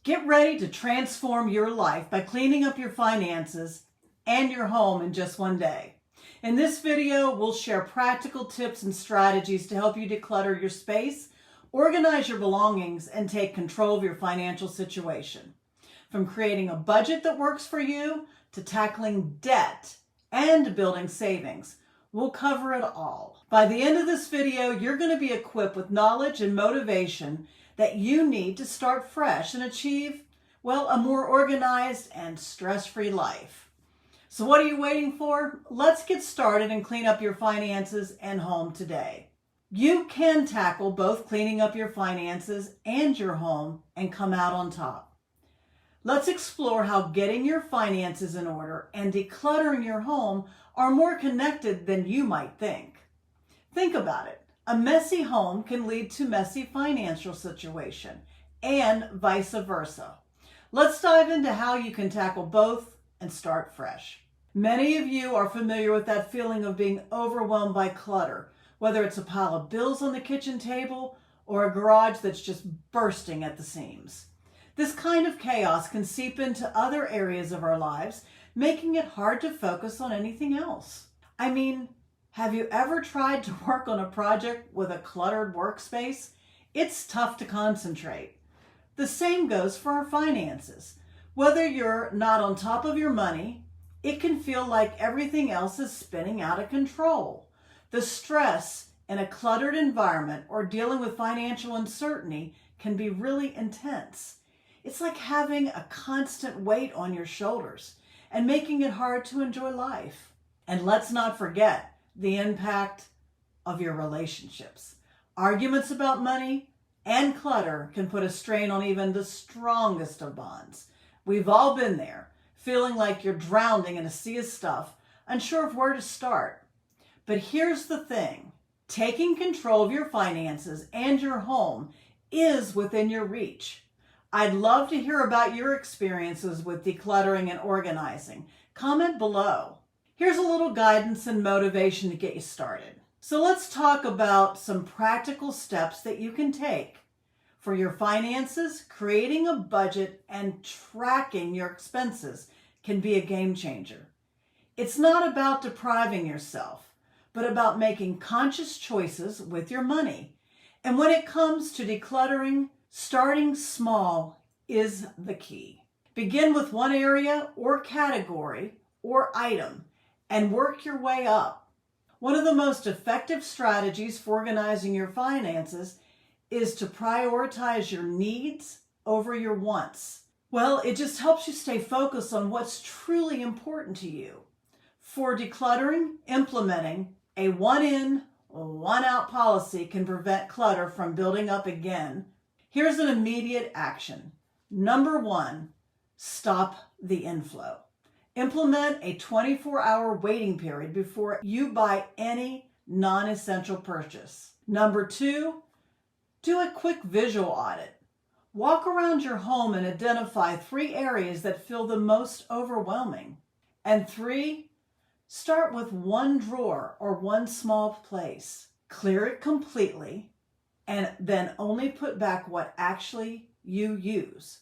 Get ready to transform your life by cleaning up your finances and your home in just one day. In this video, we'll share practical tips and strategies to help you declutter your space, organize your belongings, and take control of your financial situation. From creating a budget that works for you to tackling debt and building savings, we'll cover it all. By the end of this video, you're going to be equipped with knowledge and motivation that you need to start fresh and achieve, well, a more organized and stress-free life. So what are you waiting for? Let's get started and clean up your finances and home today. You can tackle both cleaning up your finances and your home and come out on top. Let's explore how getting your finances in order and decluttering your home are more connected than you might think. Think about it. A messy home can lead to messy financial situation and vice versa. Let's dive into how you can tackle both and start fresh. Many of you are familiar with that feeling of being overwhelmed by clutter, whether it's a pile of bills on the kitchen table or a garage that's just bursting at the seams. This kind of chaos can seep into other areas of our lives, making it hard to focus on anything else. I mean, have you ever tried to work on a project with a cluttered workspace? It's tough to concentrate. The same goes for our finances. Whether you're not on top of your money, it can feel like everything else is spinning out of control. The stress in a cluttered environment or dealing with financial uncertainty can be really intense. It's like having a constant weight on your shoulders and making it hard to enjoy life. And let's not forget the impact of your relationships. Arguments about money and clutter can put a strain on even the strongest of bonds. We've all been there, feeling like you're drowning in a sea of stuff, unsure of where to start. But here's the thing. Taking control of your finances and your home is within your reach. I'd love to hear about your experiences with decluttering and organizing. Comment below. Here's a little guidance and motivation to get you started. So let's talk about some practical steps that you can take for your finances. Creating a budget and tracking your expenses can be a game changer. It's not about depriving yourself, but about making conscious choices with your money. And when it comes to decluttering, starting small is the key. Begin with one area or category or item and work your way up. One of the most effective strategies for organizing your finances is to prioritize your needs over your wants. Well, it just helps you stay focused on what's truly important to you. For decluttering, implementing a one in, one out policy can prevent clutter from building up again. Here's an immediate action. Number 1, stop the inflow. Implement a 24-hour waiting period before you buy any non-essential purchase. Number 2, do a quick visual audit. Walk around your home and identify 3 areas that feel the most overwhelming. And 3, start with one drawer or one small place. Clear it completely and then only put back what actually you use.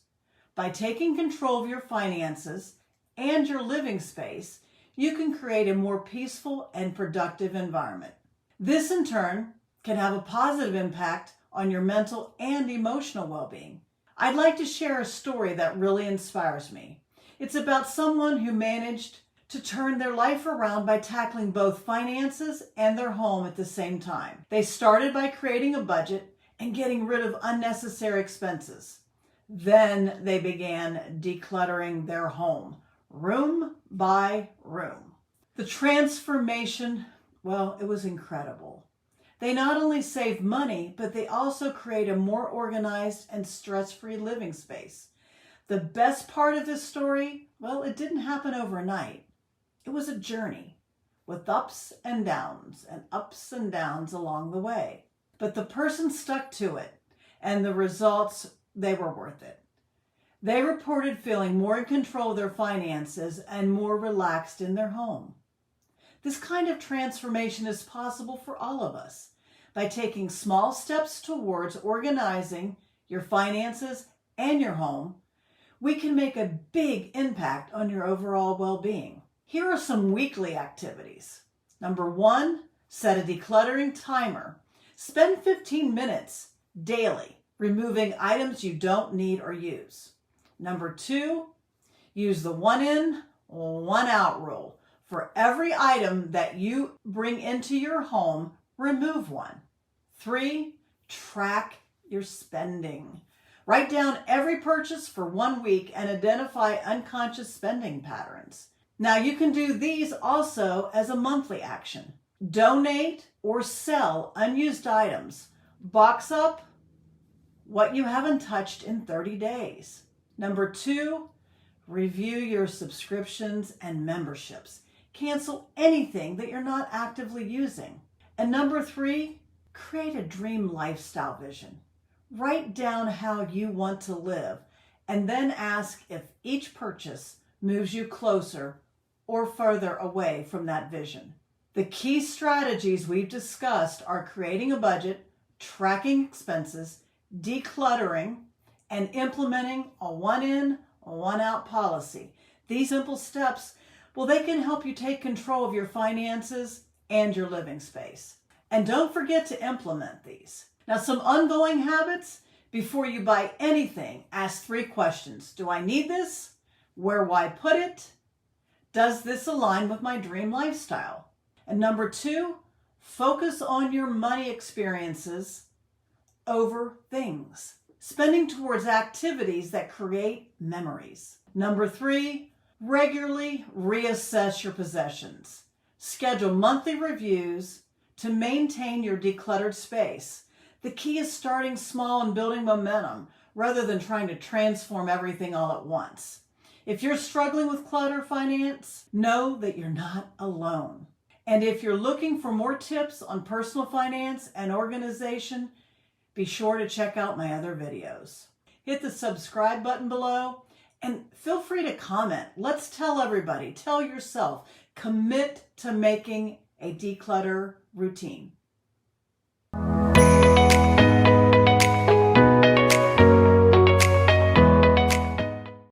By taking control of your finances and your living space, you can create a more peaceful and productive environment. This in turn can have a positive impact on your mental and emotional well-being. I'd like to share a story that really inspires me. It's about someone who managed to turn their life around by tackling both finances and their home at the same time. They started by creating a budget and getting rid of unnecessary expenses. Then they began decluttering their home, room by room. The transformation, well, it was incredible. They not only saved money, but they also create a more organized and stress-free living space. The best part of this story, well, it didn't happen overnight. It was a journey with ups and downs along the way. But the person stuck to it, and the results, they were worth it. They reported feeling more in control of their finances and more relaxed in their home. This kind of transformation is possible for all of us by taking small steps towards organizing your finances and your home. we can make a big impact on your overall well-being. Here are some weekly activities. Number 1, set a decluttering timer. Spend 15 minutes daily removing items you don't need or use. Number 2, use the 1 in, 1 out rule. For every item that you bring into your home, remove one. 3, track your spending. Write down every purchase for 1 week and identify unconscious spending patterns. Now you can do these also as a monthly action. Donate or sell unused items. Box up what you haven't touched in 30 days. Number 2, review your subscriptions and memberships. Cancel anything that you're not actively using. And number 3, create a dream lifestyle vision. Write down how you want to live and then ask if each purchase moves you closer or further away from that vision. The key strategies we've discussed are creating a budget, tracking expenses, decluttering, and implementing a 1 in, 1 out policy. These simple steps, well, they can help you take control of your finances and your living space. And don't forget to implement these. Now, some ongoing habits: before you buy anything, ask 3 questions. Do I need this? Where will I put it? Does this align with my dream lifestyle? And number 2, focus on your money experiences over things, spending towards activities that create memories. Number 3, regularly reassess your possessions. Schedule monthly reviews to maintain your decluttered space. The key is starting small and building momentum rather than trying to transform everything all at once. If you're struggling with clutter finance, know that you're not alone. And if you're looking for more tips on personal finance and organization, be sure to check out my other videos. Hit the subscribe button below and feel free to comment. Let's tell everybody, tell yourself, commit to making a declutter routine.